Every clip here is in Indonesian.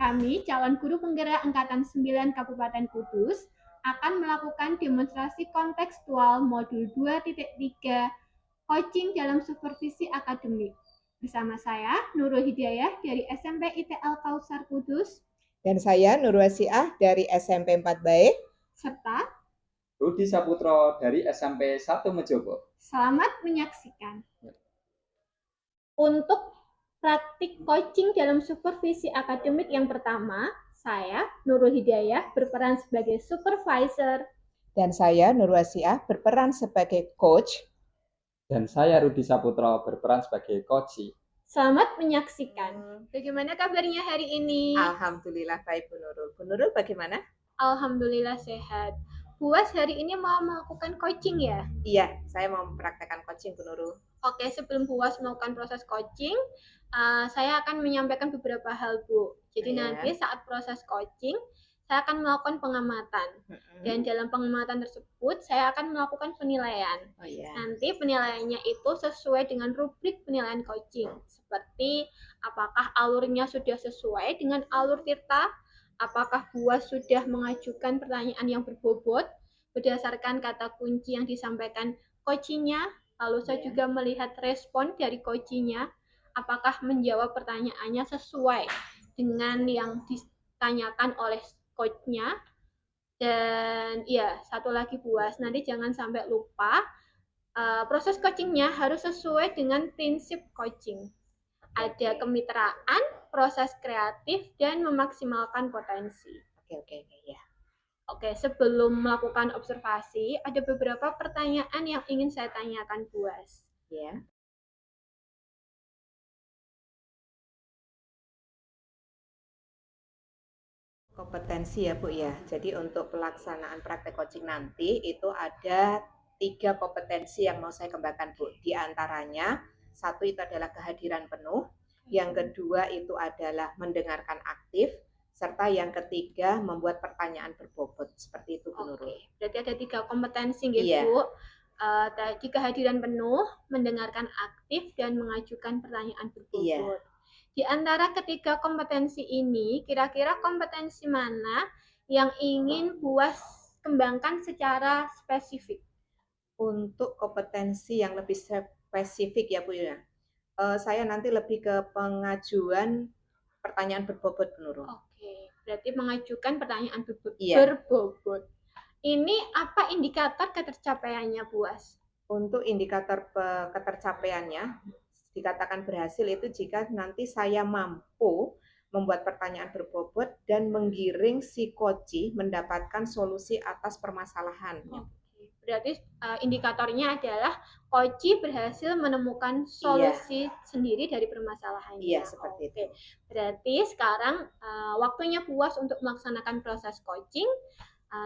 kami, calon guru penggerak Angkatan 9 Kabupaten Kudus, akan melakukan demonstrasi kontekstual modul 2.3 coaching dalam supervisi akademik. Bersama saya, Nurul Hidayah dari SMP ITL Kausar Kudus. Dan saya, Nurul Wasiah dari SMP 4 Baik. Serta Rudi Saputro dari SMP 1 Mejobo. Selamat menyaksikan. Untuk praktik coaching dalam supervisi akademik yang pertama, saya, Nurul Hidayah, berperan sebagai supervisor. Dan saya, Nurul Wasiah, berperan sebagai coach. Dan saya, Rudi Saputro, berperan sebagai coach. Selamat menyaksikan. Bagaimana kabarnya hari ini? Alhamdulillah baik, Bu Nurul. Bu Nurul bagaimana? Alhamdulillah sehat. Buas hari ini mau melakukan coaching ya? Iya, saya mau mempraktekkan coaching, Bu Nurul. Oke, sebelum Buas melakukan proses coaching, saya akan menyampaikan beberapa hal, Bu. Jadi nanti saat proses coaching, saya akan melakukan pengamatan. Dan dalam pengamatan tersebut, saya akan melakukan penilaian. Nanti penilaiannya itu sesuai dengan rubrik penilaian coaching. Seperti apakah alurnya sudah sesuai dengan alur Tirta, apakah Buas sudah mengajukan pertanyaan yang berbobot berdasarkan kata kunci yang disampaikan coachingnya. Lalu saya juga melihat respon dari coachingnya, apakah menjawab pertanyaannya sesuai dengan yang ditanyakan oleh coachnya. Dan ya, satu lagi Buas, nanti jangan sampai lupa, proses coachingnya harus sesuai dengan prinsip coaching. Ada kemitraan, proses kreatif, dan memaksimalkan potensi. Oke, ya. Oke, sebelum melakukan observasi, ada beberapa pertanyaan yang ingin saya tanyakan, Buas. Ya. Kompetensi ya, Bu ya. Jadi untuk pelaksanaan praktek coaching nanti itu ada 3 kompetensi yang mau saya kembangkan, Bu. Di antaranya, satu itu adalah kehadiran penuh, yang kedua itu adalah mendengarkan aktif, serta yang ketiga membuat pertanyaan berbobot. Seperti itu, Bu Nurul. Oke, berarti ada 3 kompetensi gitu, Bu. Tadi kehadiran penuh, mendengarkan aktif, dan mengajukan pertanyaan berbobot. Di antara ketiga kompetensi ini, kira-kira kompetensi mana yang ingin Buas kembangkan secara spesifik? Untuk kompetensi yang lebih spesifik ya, Bu ya. Saya nanti lebih ke pengajuan pertanyaan berbobot, Bu Nurul. Oke, berarti mengajukan pertanyaan berbobot. Ini apa indikator ketercapaiannya, Buas? Untuk indikator ketercapaiannya, dikatakan berhasil itu jika nanti saya mampu membuat pertanyaan berbobot dan menggiring si coach mendapatkan solusi atas permasalahannya. Berarti indikatornya adalah coach berhasil menemukan solusi sendiri dari permasalahannya. Iya, seperti itu. Berarti sekarang waktunya Buas untuk melaksanakan proses coaching.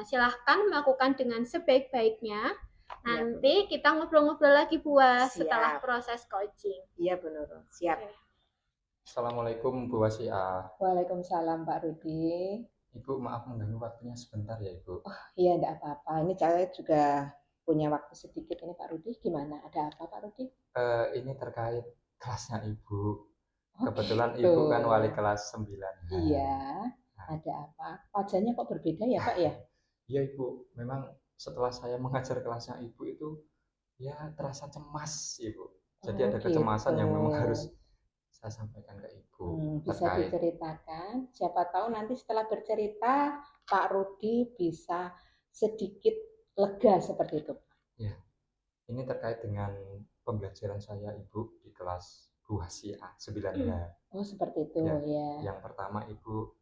Silahkan melakukan dengan sebaik-baiknya. Nanti kita ngobrol-ngobrol lagi, Buas, setelah proses coaching. Iya, Bu Nurul. Siap. Assalamualaikum, Bu Wasiah. Waalaikumsalam, Pak Rudi. Ibu, maaf mengganggu waktunya sebentar ya, Ibu. Oh, iya, enggak apa-apa. Ini saya juga punya waktu sedikit ini, Pak Rudi. Gimana? Ada apa, Pak Rudi? Ini terkait kelasnya Ibu. Kebetulan gitu. Ibu kan wali kelas 9. Iya. Ada apa? Wajahnya kok berbeda ya, Pak ya? Iya, Ibu. Memang setelah saya mengajar kelasnya Ibu itu ya terasa cemas, Ibu. Jadi ada kecemasan yang memang harus saya sampaikan ke Ibu. Bisa diceritakan, siapa tahu nanti setelah bercerita Pak Rudi bisa sedikit lega seperti itu. Ya, ini terkait dengan pembelajaran saya Ibu di kelas Bu Wasiah 9H. Oh, seperti itu ya. Yang pertama Ibu,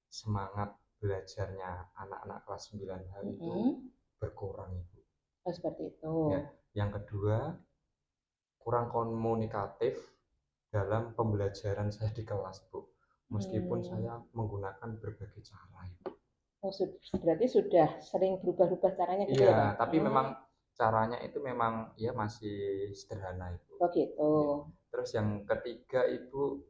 semangat belajarnya anak-anak kelas 9H itu berkurang, Ibu. Oh, seperti itu. Ya, yang kedua kurang komunikatif dalam pembelajaran saya di kelas, Bu. Meskipun saya menggunakan berbagai cara, Ibu. Oh, berarti sudah sering berubah-ubah caranya gitu ya, Pak? Tapi memang caranya itu memang ya masih sederhana, Ibu. Oh, gitu. Terus yang ketiga, Ibu,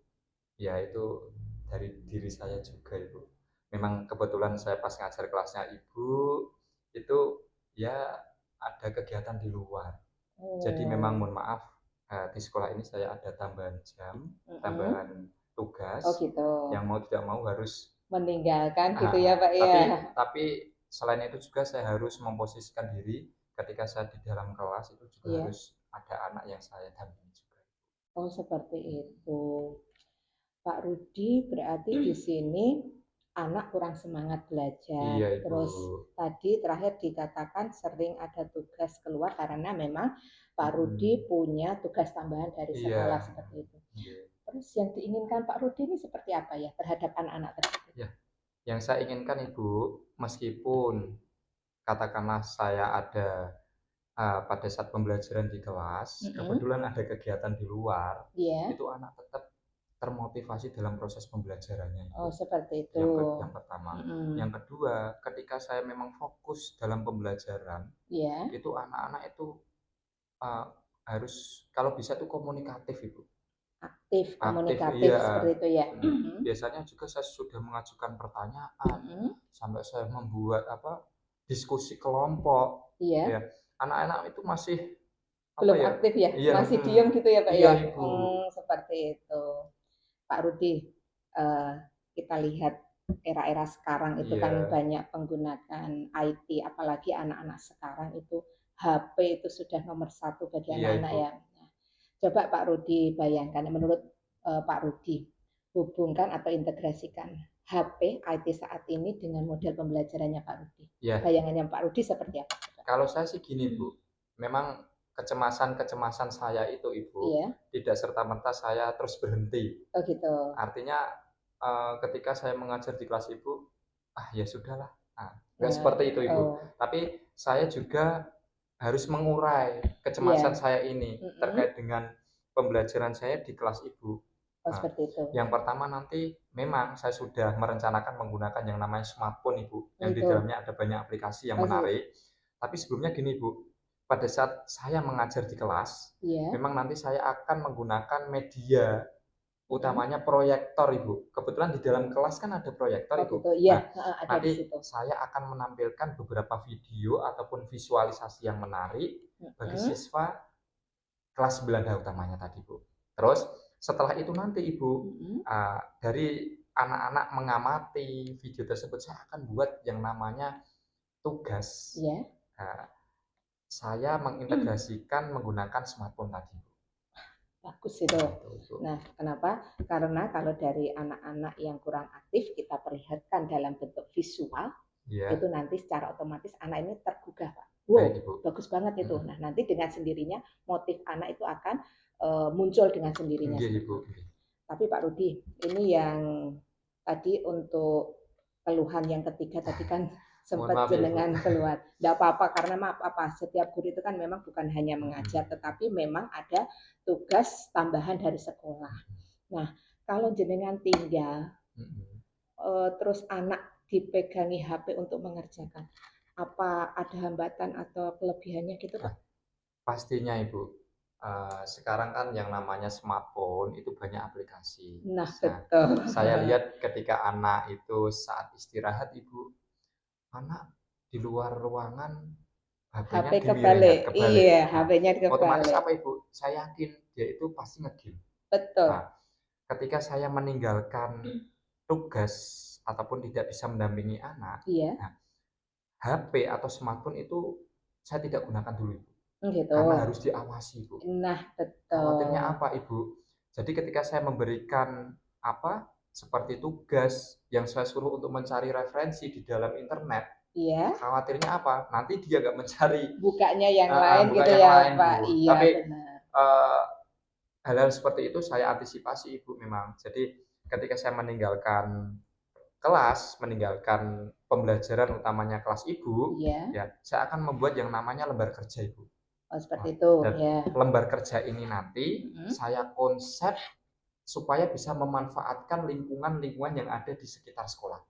ya itu dari diri saya juga, Ibu. Memang kebetulan saya pas ngajar kelasnya Ibu itu ya ada kegiatan di luar. Jadi memang mohon maaf, di sekolah ini saya ada tambahan jam, tambahan tugas. Oh gitu. Yang mau tidak mau harus meninggalkan gitu ya Pak tapi, ya. Tapi selain itu juga saya harus memposisikan diri ketika saya di dalam kelas itu juga harus ada anak yang saya dampingi juga. Oh seperti itu. Pak Rudi berarti di sini anak kurang semangat belajar. Iya, Ibu. Terus tadi terakhir dikatakan sering ada tugas keluar karena memang Pak Rudi punya tugas tambahan dari sekolah seperti itu. Terus yang diinginkan Pak Rudi ini seperti apa ya terhadap anak-anak tersebut? Ya, yang saya inginkan Ibu, meskipun katakanlah saya ada pada saat pembelajaran di kelas, kebetulan ada kegiatan di luar, itu anak tetap termotivasi dalam proses pembelajarannya. Oh seperti itu. Yang pertama. Yang kedua, ketika saya memang fokus dalam pembelajaran, itu anak-anak itu harus kalau bisa tuh komunikatif Ibu. Aktif, komunikatif iya. Seperti itu ya. Biasanya juga saya sudah mengajukan pertanyaan, sampai saya membuat diskusi kelompok. Iya. Ya. Anak-anak itu masih belum aktif ya, iya, masih diam gitu ya Pak ya. Ibu. Seperti itu. Pak Rudi, kita lihat era-era sekarang itu kan banyak penggunakan IT, apalagi anak-anak sekarang itu HP itu sudah nomor 1 bagi anak-anak ya. Coba Pak Rudi bayangkan, menurut Pak Rudi, hubungkan atau integrasikan HP IT saat ini dengan model pembelajarannya Pak Rudi. Bayangannya Pak Rudi seperti apa? Kalau saya sih gini Bu, memang kecemasan saya itu Ibu, tidak serta-merta saya terus berhenti. Oh gitu. Artinya ketika saya mengajar di kelas Ibu, ya sudahlah. Nggak seperti itu Ibu. Tapi saya juga harus mengurai kecemasan saya ini terkait dengan pembelajaran saya di kelas Ibu. Seperti itu. Yang pertama nanti memang saya sudah merencanakan menggunakan yang namanya smartphone Ibu, yang di dalamnya ada banyak aplikasi yang menarik. Tapi sebelumnya gini Bu, pada saat saya mengajar di kelas, memang nanti saya akan menggunakan media, utamanya proyektor Ibu. Kebetulan di dalam kelas kan ada proyektor Ibu. Ada nanti saya akan menampilkan beberapa video ataupun visualisasi yang menarik bagi siswa kelas 9H utamanya tadi Bu. Terus setelah itu nanti Ibu, dari anak-anak mengamati video tersebut, saya akan buat yang namanya tugas. Saya mengintegrasikan menggunakan smartphone tadi. Bagus itu. Nah, kenapa? Karena kalau dari anak-anak yang kurang aktif kita perlihatkan dalam bentuk visual, itu nanti secara otomatis anak ini tergugah, Pak. Wow, bagus banget itu. Nah, nanti dengan sendirinya motif anak itu akan muncul dengan sendirinya. Tapi Pak Rudi, ini yang tadi untuk keluhan yang ketiga tadi kan sempat jenengan keluar. Tidak apa-apa karena maaf apa setiap guru itu kan memang bukan hanya mengajar tetapi memang ada tugas tambahan dari sekolah. Nah, kalau jenengan tinggal terus anak dipegangi HP untuk mengerjakan, apa ada hambatan atau kelebihannya gitu Pak? Pastinya Ibu. Sekarang kan yang namanya smartphone itu banyak aplikasi. Nah, betul. Saya lihat ketika anak itu saat istirahat Ibu, anak di luar ruangan HP-nya kebalik. Iya, HP-nya kebalik. Otomatis apa Ibu? Saya yakin dia itu pasti nge-game. Betul. Nah, ketika saya meninggalkan tugas ataupun tidak bisa mendampingi anak, HP atau smartphone itu saya tidak gunakan dulu Ibu. Gitu. Karena harus diawasi Ibu. Nah, betul. Khawatirnya apa Ibu? Jadi ketika saya memberikan seperti tugas yang saya suruh untuk mencari referensi di dalam internet, khawatirnya apa? Nanti dia nggak mencari, bukanya yang lain gitu ya Pak. Iya, tapi benar. Hal-hal seperti itu saya antisipasi Ibu memang. Jadi ketika saya meninggalkan kelas, meninggalkan pembelajaran utamanya kelas Ibu, saya akan membuat yang namanya lembar kerja Ibu. Oh, seperti itu. Dan lembar kerja ini nanti saya konsep supaya bisa memanfaatkan lingkungan-lingkungan yang ada di sekitar sekolah.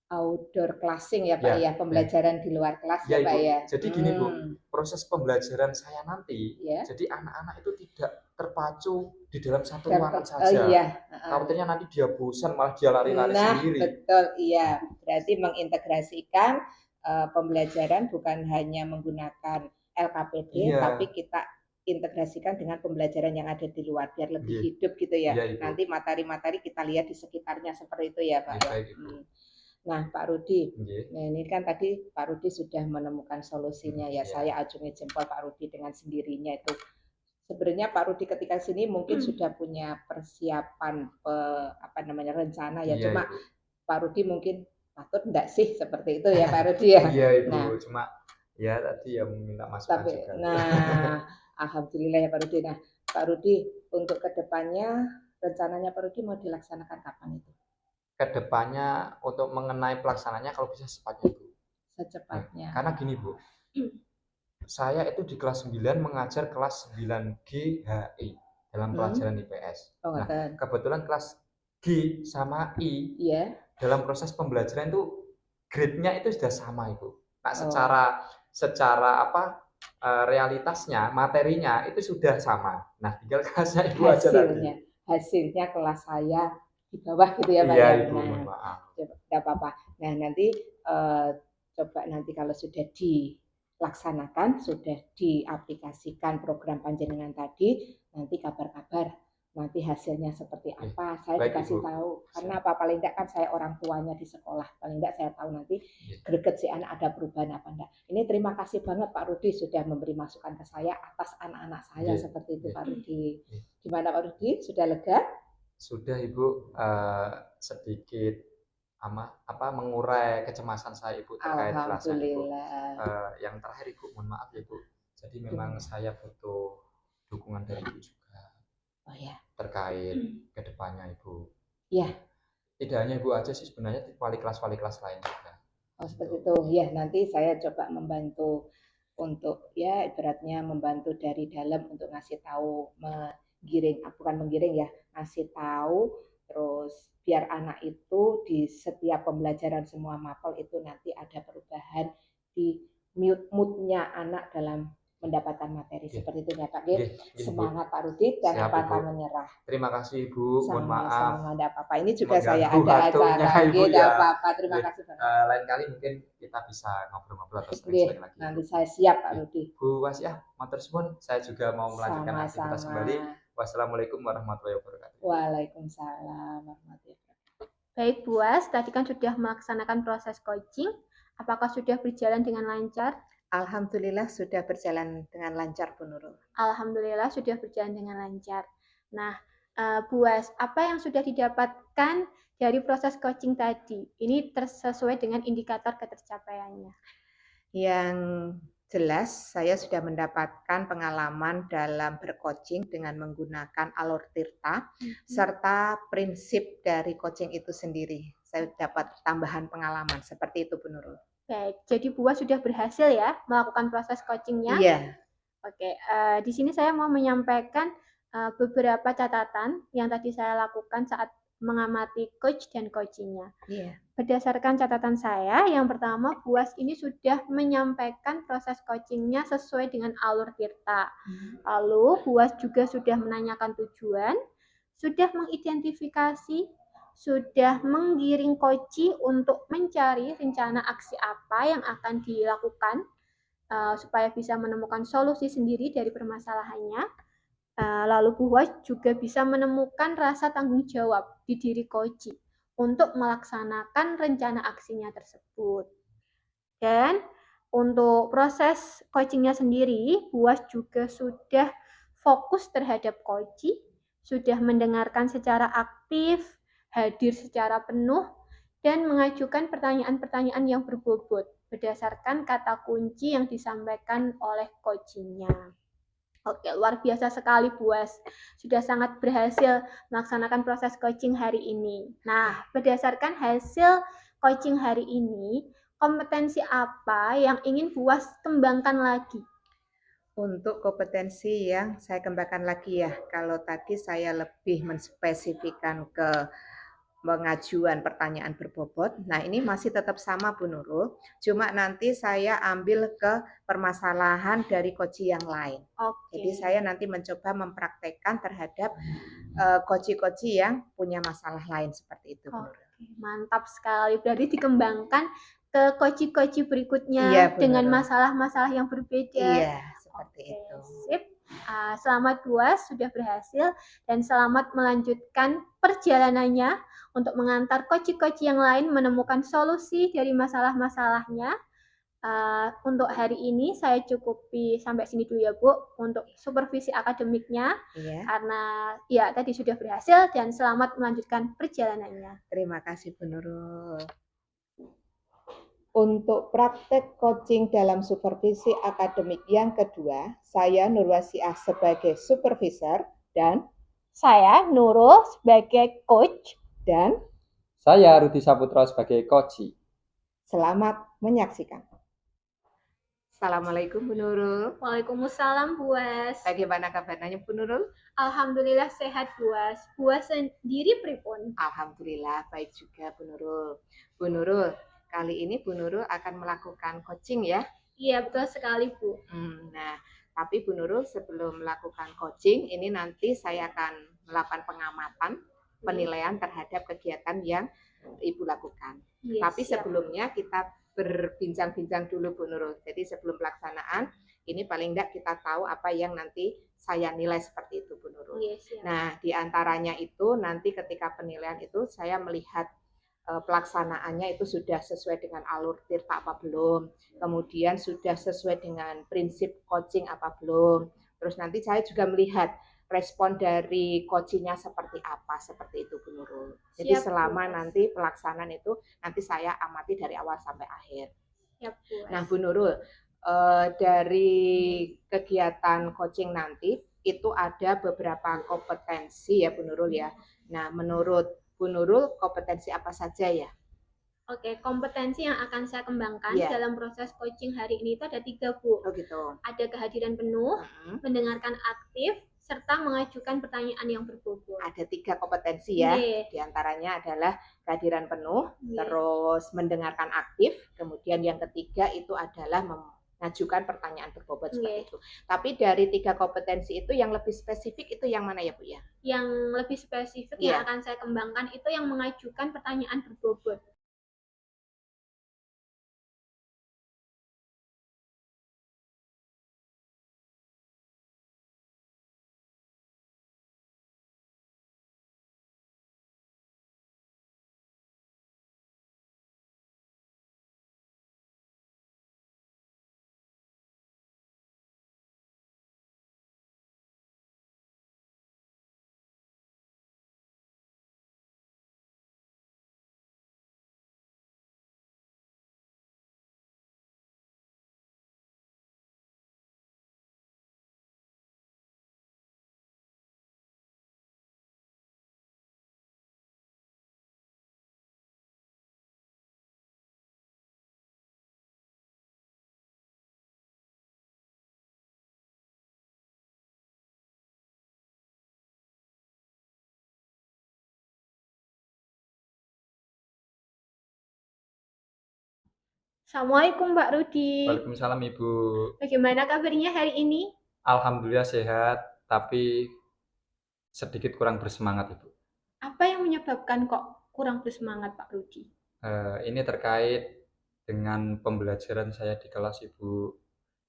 Outdoor classing ya Pak ya, pembelajaran di luar kelas ya Pak ya. Jadi gini Bu, proses pembelajaran saya nanti, jadi anak-anak itu tidak terpacu di dalam satu ruangan saja. Khawatirnya nanti dia bosan malah dia lari-lari sendiri. Betul, iya. Berarti mengintegrasikan pembelajaran bukan hanya menggunakan LKPD, tapi kita integrasikan dengan pembelajaran yang ada di luar biar lebih Iya. hidup gitu ya. Iya, Ibu. Nanti materi-materi kita lihat di sekitarnya seperti itu ya Pak. Iya, baik, Ibu. Nah Pak Rudi, Iya. nah ini kan tadi Pak Rudi sudah menemukan solusinya ya. Iya. Saya acungi jempol Pak Rudi dengan sendirinya itu. Sebenarnya Pak Rudi ketika sini mungkin sudah punya persiapan rencana ya. Iya, Cuma Ibu. Pak Rudi mungkin takut enggak sih seperti itu ya Pak Rudi ya. Iya, Ibu. Nah, cuma ya tadi ya minta masukan tapi juga. nah alhamdulillah ya Pak Rudi. Nah Pak Rudi untuk kedepannya rencananya Pak Rudi mau dilaksanakan kapan itu? Kedepannya untuk mengenai pelaksananya kalau bisa secepatnya, Bu. Secepatnya. Karena gini, Bu. Saya itu di kelas 9 mengajar kelas 9G HI dalam pelajaran IPS. Oh, nah, betul. kebetulan kelas G sama I dalam proses pembelajaran itu grade-nya itu sudah sama, Ibu. Nah, secara realitasnya, materinya itu sudah sama. Nah, tinggal kelasnya Ibu aja tadi. Hasilnya kelas saya di bawah gitu ya Pak. Iya, ya. Ibu, mohon maaf. Tidak apa-apa. Nah, nanti coba nanti kalau sudah dilaksanakan, sudah diaplikasikan program panjenengan tadi, nanti kabar-kabar nanti hasilnya seperti apa. Saya baik, dikasih Ibu. tahu. Karena apa? Paling tidak kan saya orang tuanya di sekolah. Paling tidak saya tahu nanti greget si anak ada perubahan apa enggak. Ini terima kasih banget Pak Rudi sudah memberi masukan ke saya atas anak-anak saya seperti itu Pak Rudi. Gimana Pak Rudi? Sudah lega? Sudah Ibu, sedikit mengurai kecemasan saya Ibu terkait kelasnya Ibu. Yang terakhir Ibu, mohon maaf ya Ibu. Jadi memang saya butuh dukungan dari Ibu juga. Oh ya. Terkait kedepannya Ibu. Iya. Tidak hanya Ibu aja sih sebenarnya wali kelas lain juga. Oh seperti itu. Ya nanti saya coba membantu untuk ya ibaratnya membantu dari dalam untuk ngasih tahu ngasih tahu terus biar anak itu di setiap pembelajaran semua mapel itu nanti ada perubahan di mood-nya anak dalam mendapatkan materi seperti itu ya Pak. Semangat Pak Rudi, jangan pantang menyerah. Terima kasih Ibu, mohon maaf. Sama enggak apa-apa. Ini juga saya ada acara tidak apa-apa. Terima kasih banget. Lain kali mungkin kita bisa ngobrol-ngobrol atau sering lagi. Nanti saya siap Pak Rudi. Bu Wasiah, matur suwun, saya juga mau melanjutkan aktivitas kembali. Wassalamualaikum warahmatullahi wabarakatuh. Waalaikumsalam warahmatullahi wabarakatuh. Baik Bu Was, tadi kan sudah melaksanakan proses coaching. Apakah sudah berjalan dengan lancar? Alhamdulillah sudah berjalan dengan lancar Bu Nurul. Alhamdulillah sudah berjalan dengan lancar. Nah, Bu Was, apa yang sudah didapatkan dari proses coaching tadi? Ini sesuai dengan indikator ketercapaiannya. Yang jelas saya sudah mendapatkan pengalaman dalam bercoaching dengan menggunakan alur tirta serta prinsip dari coaching itu sendiri. Saya dapat tambahan pengalaman seperti itu Bu Nurul. Baik, jadi Bu Was sudah berhasil ya melakukan proses coachingnya? Iya. Oke, di sini saya mau menyampaikan beberapa catatan yang tadi saya lakukan saat mengamati coach dan coachingnya. Iya. Berdasarkan catatan saya, yang pertama Bu Was ini sudah menyampaikan proses coachingnya sesuai dengan alur tirta. Lalu Bu Was juga sudah menanyakan tujuan, sudah mengidentifikasi, sudah menggiring coach untuk mencari rencana aksi apa yang akan dilakukan supaya bisa menemukan solusi sendiri dari permasalahannya. Lalu Bu Was juga bisa menemukan rasa tanggung jawab di diri coach untuk melaksanakan rencana aksinya tersebut. Dan untuk proses coachingnya sendiri, Bu Was juga sudah fokus terhadap coach, sudah mendengarkan secara aktif, hadir secara penuh, dan mengajukan pertanyaan-pertanyaan yang berbobot berdasarkan kata kunci yang disampaikan oleh coachingnya. Oke, luar biasa sekali Bu Was. Sudah sangat berhasil melaksanakan proses coaching hari ini. Nah, berdasarkan hasil coaching hari ini, kompetensi apa yang ingin Bu Was kembangkan lagi? Untuk kompetensi yang saya kembangkan lagi ya, kalau tadi saya lebih menspesifikkan ke pengajuan pertanyaan berbobot. Nah, ini masih tetap sama Bu Nurul, cuma nanti saya ambil ke permasalahan dari coach yang lain. Jadi saya nanti mencoba mempraktekkan terhadap coach yang punya masalah lain seperti itu Bu Nurul. Mantap sekali, berarti dikembangkan ke coach berikutnya dengan masalah-masalah yang berbeda. Iya, seperti itu. Sip. Selamat BUAS sudah berhasil dan selamat melanjutkan perjalanannya untuk mengantar coach-coach yang lain menemukan solusi dari masalah-masalahnya. Untuk hari ini saya cukupi sampai sini dulu ya Bu untuk supervisi akademiknya karena ya tadi sudah berhasil dan selamat melanjutkan perjalanannya. Terima kasih Bu Nurul. Untuk praktek coaching dalam supervisi akademik yang kedua, saya Nurwasiah sebagai supervisor dan saya Nurul sebagai coach dan saya Rudi Saputra sebagai coach. Selamat menyaksikan. Assalamualaikum Bu Nurul. Waalaikumsalam BUAS. Bagaimana kabarnya Bu Nurul? Alhamdulillah sehat BUAS. BUAS sendiri pripun? Alhamdulillah baik juga Bu Nurul. Bu Nurul, kali ini Bu Nurul akan melakukan coaching ya? Iya betul sekali Bu. Nah, tapi Bu Nurul sebelum melakukan coaching ini nanti saya akan melakukan pengamatan, penilaian terhadap kegiatan yang Ibu lakukan. Tapi sebelumnya kita berbincang-bincang dulu Bu Nurul. Jadi sebelum pelaksanaan ini paling enggak kita tahu apa yang nanti saya nilai seperti itu Bu Nurul. Nah, diantaranya itu nanti ketika penilaian itu saya melihat pelaksanaannya itu sudah sesuai dengan alur tirta apa belum, kemudian sudah sesuai dengan prinsip coaching apa belum. Terus nanti saya juga melihat respon dari coachingnya seperti apa, seperti itu Bu Nurul. Jadi selama nanti pelaksanaan itu nanti saya amati dari awal sampai akhir. Nah Bu Nurul, dari kegiatan coaching nanti itu ada beberapa kompetensi ya Bu Nurul ya. Nah menurut Bu Nurul kompetensi apa saja ya? Oke, kompetensi yang akan saya kembangkan dalam proses coaching hari ini itu ada 3 Bu. Oh gitu. Ada kehadiran penuh, mendengarkan aktif, serta mengajukan pertanyaan yang berbobot. Ada 3 kompetensi ya, di antaranya adalah kehadiran penuh, terus mendengarkan aktif, kemudian yang ketiga itu adalah mengajukan pertanyaan berbobot seperti itu. Tapi dari 3 kompetensi itu yang lebih spesifik itu yang mana ya Bu ya? Yang lebih spesifik yang akan saya kembangkan itu yang mengajukan pertanyaan berbobot. Assalamualaikum Pak Rudi. Waalaikumsalam Ibu. Bagaimana kabarnya hari ini? Alhamdulillah sehat, tapi sedikit kurang bersemangat Ibu. Apa yang menyebabkan kok kurang bersemangat Pak Rudi? Ini terkait dengan pembelajaran saya di kelas Ibu.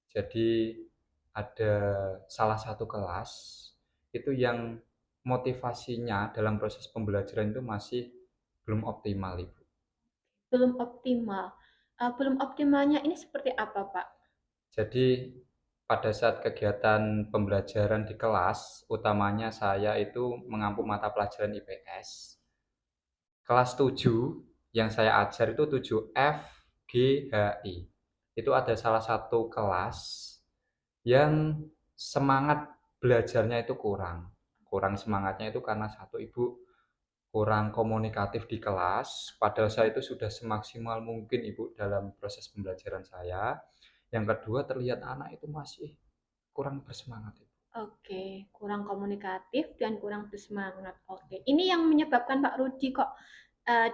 Jadi ada salah satu kelas itu yang motivasinya dalam proses pembelajaran itu masih belum optimal Ibu. Belum optimal. Belum optimalnya ini seperti apa Pak? Jadi pada saat kegiatan pembelajaran di kelas, utamanya saya itu mengampu mata pelajaran IPS. Kelas 7 yang saya ajar itu 7F, G, H, I. Itu ada salah satu kelas yang semangat belajarnya itu kurang. Kurang semangatnya itu karena satu Ibu kurang komunikatif di kelas, padahal saya itu sudah semaksimal mungkin Ibu dalam proses pembelajaran saya. Yang kedua terlihat anak itu masih kurang bersemangat Ibu. Oke, kurang komunikatif dan kurang bersemangat. Oke, ini yang menyebabkan Pak Rudi kok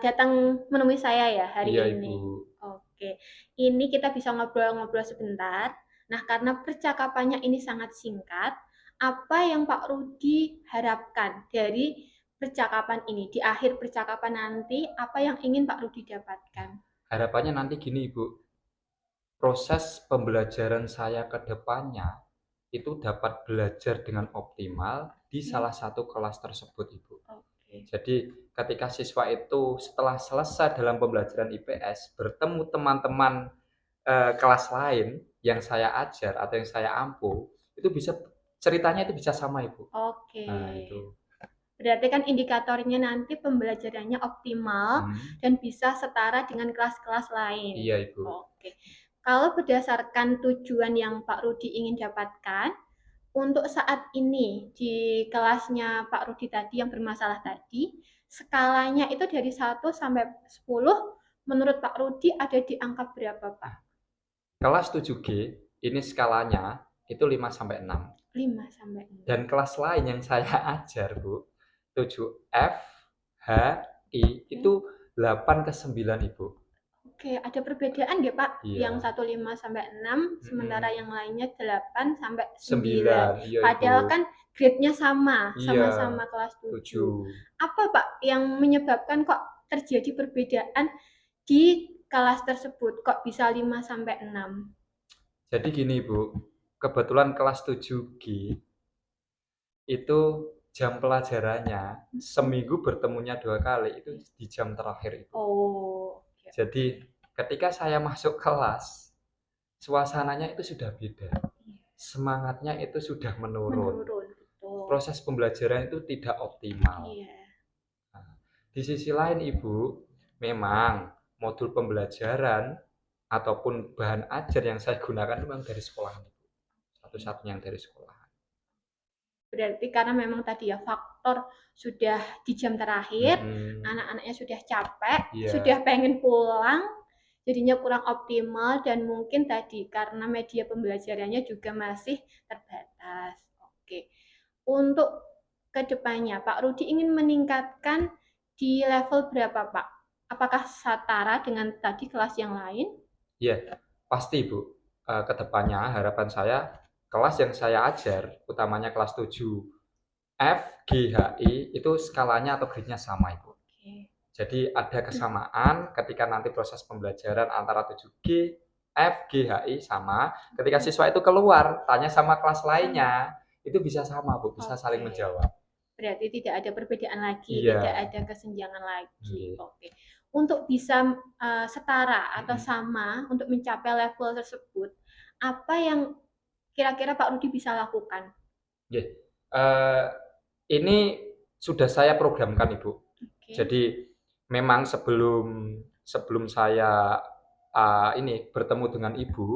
datang menemui saya ya hari ini. Ibu. Oke, ini kita bisa ngobrol-ngobrol sebentar. Nah, karena percakapannya ini sangat singkat, apa yang Pak Rudi harapkan dari percakapan ini? Di akhir percakapan nanti, apa yang ingin Pak Rudi dapatkan? Harapannya nanti gini Ibu, proses pembelajaran saya ke depannya itu dapat belajar dengan optimal di salah satu kelas tersebut, Ibu. Jadi ketika siswa itu setelah selesai dalam pembelajaran IPS bertemu teman-teman kelas lain yang saya ajar atau yang saya ampu, itu bisa ceritanya itu bisa sama, Ibu. Nah, itu. Berarti kan indikatornya nanti pembelajarannya optimal dan bisa setara dengan kelas-kelas lain. Iya, Ibu. Kalau berdasarkan tujuan yang Pak Rudi ingin dapatkan, untuk saat ini di kelasnya Pak Rudi tadi yang bermasalah tadi, skalanya itu dari 1 sampai 10, menurut Pak Rudi ada di angka berapa, Pak? Kelas 7G ini skalanya itu 5 sampai 6. 5 sampai 6. Dan kelas lain yang saya ajar, Bu, 7F, H, I itu 8 ke 9, Ibu. Ada perbedaan nggak, Pak? Iya. Yang 1 5 sampai 6, sementara yang lainnya 8 sampai 9. 9. Padahal Ibu. kan grade-nya sama, Iya, sama-sama kelas 7. Apa, Pak, yang menyebabkan kok terjadi perbedaan di kelas tersebut? Kok bisa 5 sampai 6? Jadi gini, Bu. Kebetulan kelas 7G itu jam pelajarannya seminggu bertemunya 2 kali itu di jam terakhir itu. Jadi ketika saya masuk kelas, suasananya itu sudah beda. Semangatnya itu sudah menurun. Proses pembelajaran itu tidak optimal. Nah, di sisi lain, Ibu, memang modul pembelajaran ataupun bahan ajar yang saya gunakan memang dari sekolah, satu-satunya yang dari sekolah. Berarti karena memang tadi ya faktor sudah di jam terakhir, anak-anaknya sudah capek, sudah pengen pulang, jadinya kurang optimal dan mungkin tadi karena media pembelajarannya juga masih terbatas. Untuk kedepannya Pak Rudi ingin meningkatkan di level berapa, Pak? Apakah setara dengan tadi kelas yang lain? Iya, pasti, Bu. Kedepannya harapan saya kelas yang saya ajar, utamanya kelas 7 F, G, H, I itu skalanya atau grade-nya sama, Ibu. Jadi ada kesamaan ketika nanti proses pembelajaran antara 7G, F, G, H, I sama. Ketika siswa itu keluar, tanya sama kelas lainnya, itu bisa sama, Bu, bisa saling menjawab. Berarti tidak ada perbedaan lagi, tidak ada kesenjangan lagi. Untuk bisa setara atau sama untuk mencapai level tersebut, apa yang kira-kira Pak Rudi bisa lakukan? Ini sudah saya programkan, Ibu. Jadi memang sebelum saya ini bertemu dengan Ibu,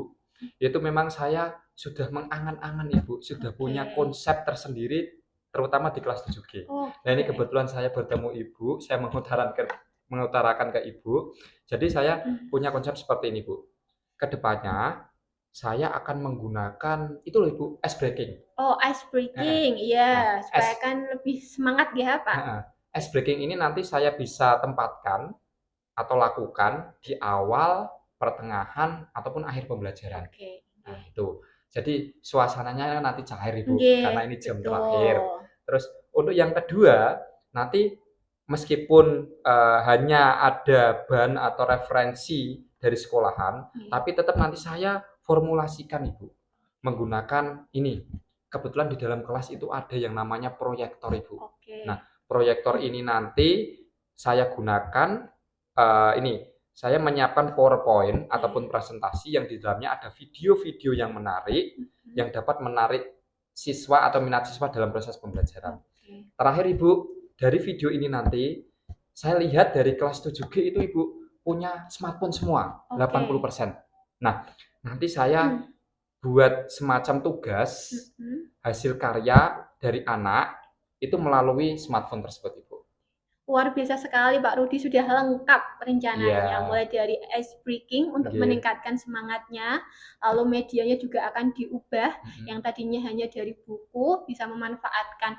itu memang saya sudah mengangan-angan, Ibu, sudah punya konsep tersendiri terutama di kelas 7G. Nah, ini kebetulan saya bertemu Ibu, saya mengutarakan ke Ibu. Jadi saya punya konsep seperti ini, Bu. Kedepannya saya akan menggunakan itu loh, Ibu, ice breaking. Ice breaking, iya, supaya kan lebih semangat ya, Pak. Ice breaking ini nanti saya bisa tempatkan atau lakukan di awal, pertengahan, ataupun akhir pembelajaran. Nah, itu. Jadi suasananya nanti cair, Ibu, karena ini jam terakhir. Terus untuk yang kedua, nanti meskipun hanya ada bahan atau referensi dari sekolahan, tapi tetap nanti saya formulasikan, Ibu, menggunakan ini. Kebetulan di dalam kelas itu ada yang namanya proyektor, Ibu. Nah, proyektor ini nanti saya gunakan saya menyiapkan PowerPoint ataupun presentasi yang di dalamnya ada video-video yang menarik yang dapat menarik siswa atau minat siswa dalam proses pembelajaran. Terakhir, Ibu, dari video ini nanti saya lihat dari kelas 7G itu, Ibu, punya smartphone semua, 80%. Nah, nanti saya buat semacam tugas hasil karya dari anak itu melalui smartphone tersebut, Ibu. Luar biasa sekali, Pak Rudi, sudah lengkap rencananya. Mulai dari ice breaking untuk meningkatkan semangatnya, lalu medianya juga akan diubah, yang tadinya hanya dari buku, bisa memanfaatkan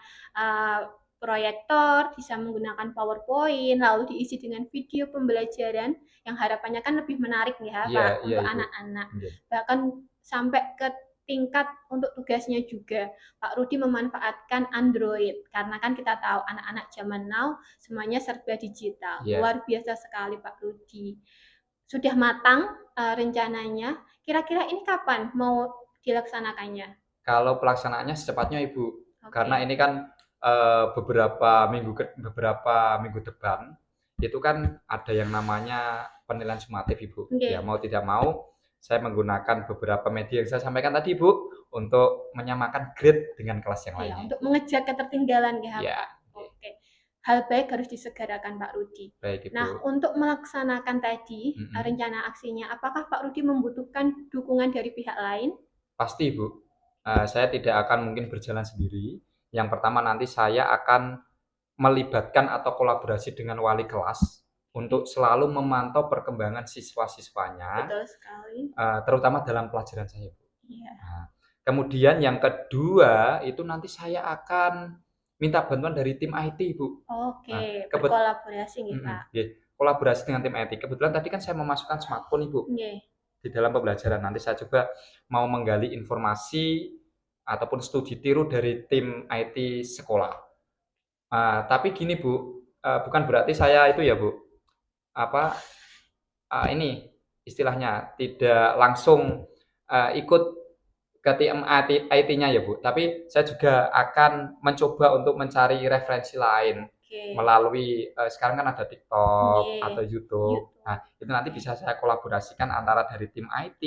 proyektor, bisa menggunakan PowerPoint, lalu diisi dengan video pembelajaran yang harapannya kan lebih menarik ya, Pak, untuk anak-anak. Bahkan sampai ke tingkat untuk tugasnya juga Pak Rudi memanfaatkan Android karena kan kita tahu anak-anak zaman now semuanya serba digital. Luar biasa sekali Pak Rudi. Sudah matang rencananya. Kira-kira ini kapan mau dilaksanakannya? Kalau pelaksanaannya secepatnya Ibu, karena Oke. ini kan beberapa minggu depan itu kan ada yang namanya penilaian sumatif Ibu. Oke. Ya mau tidak mau saya menggunakan beberapa media yang saya sampaikan tadi Ibu untuk menyamakan grade dengan kelas yang Iya, lainnya. untuk mengejar ketertinggalan ya, Ya, Pak. Oke. Hal baik harus disegerakan Pak Rudi. baik Ibu. Nah, untuk melaksanakan tadi rencana aksinya, apakah Pak Rudi membutuhkan dukungan dari pihak lain? Pasti Ibu. Saya tidak akan mungkin berjalan sendiri. Yang pertama nanti saya akan melibatkan atau kolaborasi dengan wali kelas untuk selalu memantau perkembangan siswa-siswanya, Betul sekali. terutama dalam pelajaran saya, Bu. Iya. Nah, kemudian yang kedua itu nanti saya akan minta bantuan dari tim IT, Bu. Oke, Nah, berkolaborasi nih, Pak. kolaborasi dengan tim IT. Kebetulan tadi kan saya memasukkan smartphone, Ibu, Oke. di dalam pembelajaran. Nanti saya coba mau menggali informasi ataupun studi tiru dari tim IT sekolah. Tapi gini Bu, bukan berarti saya itu ya Bu, apa ini istilahnya tidak langsung ikut ke tim IT-nya ya Bu, tapi saya juga akan mencoba untuk mencari referensi lain melalui sekarang kan ada TikTok atau YouTube. Nah, itu nanti bisa saya kolaborasikan antara dari tim IT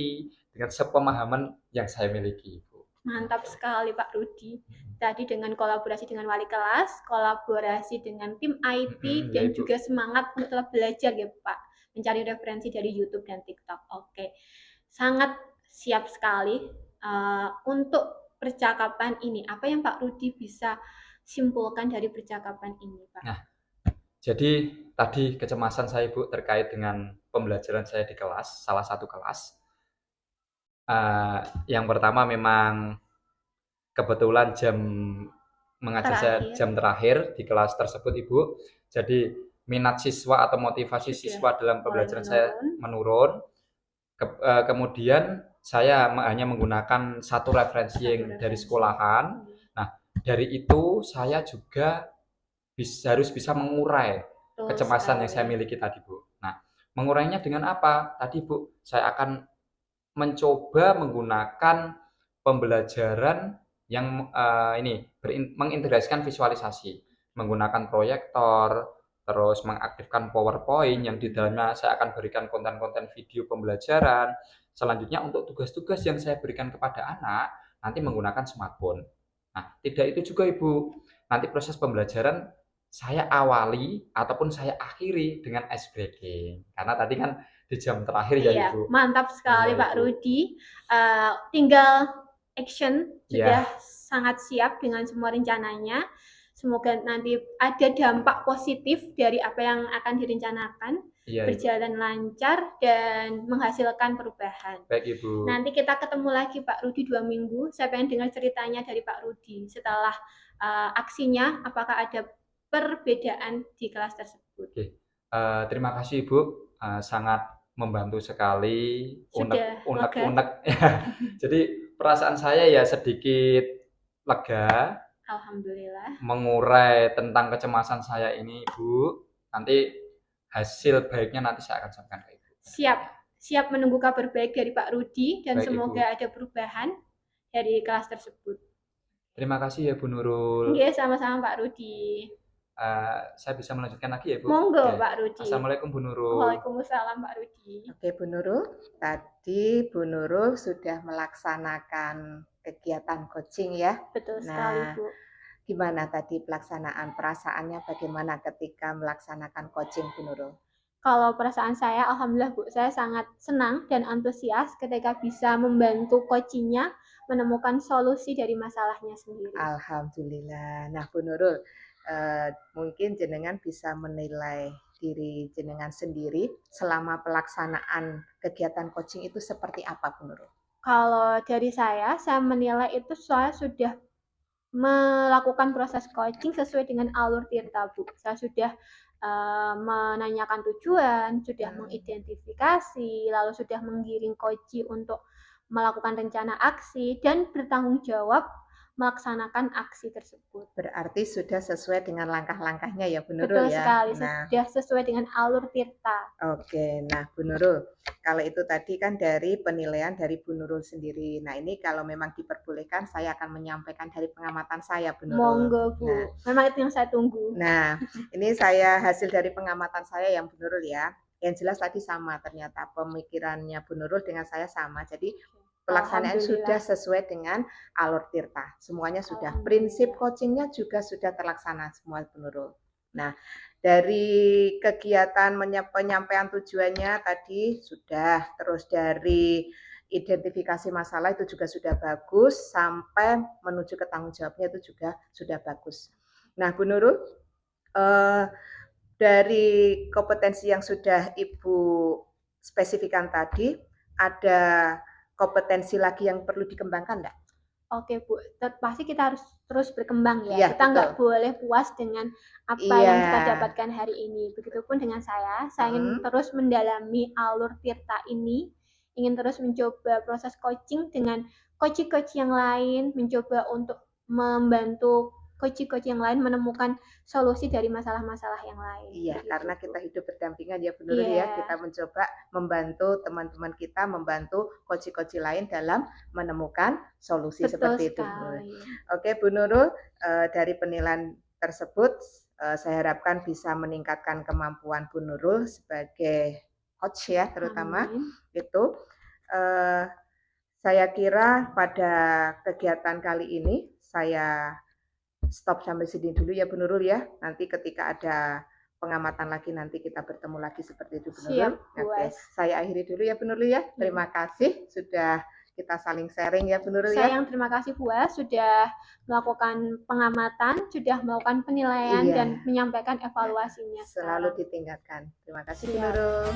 dengan sepemahaman yang saya miliki, Bu. Mantap sekali Pak Rudi. Tadi dengan kolaborasi dengan wali kelas, kolaborasi dengan tim IT, dan ya, juga semangat untuk belajar ya Pak. Mencari referensi dari YouTube dan TikTok. Oke, sangat siap sekali untuk percakapan ini. Apa yang Pak Rudi bisa simpulkan dari percakapan ini, Pak? Nah, jadi tadi kecemasan saya Bu terkait dengan pembelajaran saya di kelas, salah satu kelas. Yang pertama memang kebetulan jam mengajar saya jam terakhir di kelas tersebut Ibu. Jadi minat siswa atau motivasi siswa dalam pembelajaran saya menurun. Kemudian saya hanya menggunakan satu referensi yang dari sekolahan. Nah, dari itu saya juga harus bisa mengurai kecemasan yang saya miliki tadi Bu. Nah, mengurainya dengan apa? Tadi Bu, saya akan mencoba menggunakan pembelajaran yang mengintegrasikan visualisasi, menggunakan proyektor, terus mengaktifkan PowerPoint yang di dalamnya saya akan berikan konten-konten video pembelajaran. Selanjutnya untuk tugas-tugas yang saya berikan kepada anak, nanti menggunakan smartphone. Nah, tidak itu juga Ibu. Nanti proses pembelajaran saya awali ataupun saya akhiri dengan ice breaking. Karena tadi kan di jam terakhir ya Ibu. Mantap sekali Pak Rudi. Tinggal action sudah sangat siap dengan semua rencananya. Semoga nanti ada dampak positif dari apa yang akan direncanakan, berjalan lancar dan menghasilkan perubahan. Baik Ibu. Nanti kita ketemu lagi Pak Rudi 2 minggu. Saya pengen dengar ceritanya dari Pak Rudi setelah aksinya, apakah ada perbedaan di kelas tersebut. Terima kasih Ibu, sangat membantu sekali, unek-unek. Jadi perasaan saya ya sedikit lega. Alhamdulillah. Mengurai tentang kecemasan saya ini Ibu. Nanti hasil baiknya nanti saya akan sampaikan ke Ibu. Siap menunggu kabar baik dari Pak Rudi dan baik, semoga Ibu, ada perubahan dari kelas tersebut. Terima kasih ya Bu Nurul. Oke, sama-sama Pak Rudi. Saya bisa melanjutkan lagi ya Bu? Monggo Pak Rudi. Assalamualaikum Bu Nurul. Waalaikumsalam Pak Rudi. Oke Bu Nurul, tadi Bu Nurul sudah melaksanakan kegiatan coaching ya. Betul sekali Bu. Gimana tadi pelaksanaan, perasaannya bagaimana ketika melaksanakan coaching Bu Nurul? Kalau perasaan saya, alhamdulillah Bu, saya sangat senang dan antusias ketika bisa membantu coachingnya menemukan solusi dari masalahnya sendiri. Alhamdulillah. Nah Bu Nurul, mungkin jenengan bisa menilai diri jenengan sendiri selama pelaksanaan kegiatan coaching itu seperti apa Bu Nurul? Kalau dari saya menilai itu saya sudah melakukan proses coaching sesuai dengan alur Tirta Bu. Saya sudah menanyakan tujuan, sudah mengidentifikasi, lalu sudah menggiring coaching untuk melakukan rencana aksi dan bertanggung jawab melaksanakan aksi tersebut. Berarti sudah sesuai dengan langkah-langkahnya ya Bu Betul Nurul ya. sekali, Nah, sudah sesuai dengan alur tirta. oke, nah Bu Nurul, kalau itu tadi kan dari penilaian dari Bu Nurul sendiri. Nah ini kalau memang diperbolehkan saya akan menyampaikan dari pengamatan saya Bu Nurul. Monggo Bu, Nah, memang itu yang saya tunggu. nah ini saya hasil dari pengamatan saya yang Bu Nurul ya. Yang jelas tadi sama ternyata pemikirannya Bu Nurul dengan saya sama. Jadi pelaksanaan sudah sesuai dengan alur tirta. Semuanya sudah. Prinsip coachingnya juga sudah terlaksana semua Bu Nurul. Nah, dari kegiatan penyampaian tujuannya tadi sudah, terus dari identifikasi masalah itu juga sudah bagus, sampai menuju ke tanggung jawabnya itu juga sudah bagus. Nah, Bu Nurul, dari kompetensi yang sudah Ibu spesifikkan tadi, ada kompetensi lagi yang perlu dikembangkan enggak? Oke Bu, pasti kita harus terus berkembang ya. Iya, kita nggak boleh puas dengan apa yang kita dapatkan hari ini. Begitupun dengan saya ingin terus mendalami alur tirta ini, ingin terus mencoba proses coaching dengan coach-coach yang lain, mencoba untuk membantu coach-coach yang lain menemukan solusi dari masalah-masalah yang lain. Iya, karena kita hidup berdampingan ya Bu Nurul ya. Kita mencoba membantu teman-teman kita, membantu coach-coach lain dalam menemukan solusi seperti itu. Oke Bu Nurul, dari penilaian tersebut saya harapkan bisa meningkatkan kemampuan Bu Nurul sebagai coach ya, terutama itu. Saya kira pada kegiatan kali ini saya stop sampai sini dulu ya Bu Nurul ya. Nanti ketika ada pengamatan lagi nanti kita bertemu lagi seperti itu Bu Nurul. Oke, saya akhiri dulu ya Bu Nurul ya. Terima kasih sudah kita saling sharing ya Bu Nurul ya. Saya yang terima kasih Bu sudah melakukan pengamatan, sudah melakukan penilaian dan menyampaikan evaluasinya. Selalu ditingkatkan. Terima kasih Bu Nurul.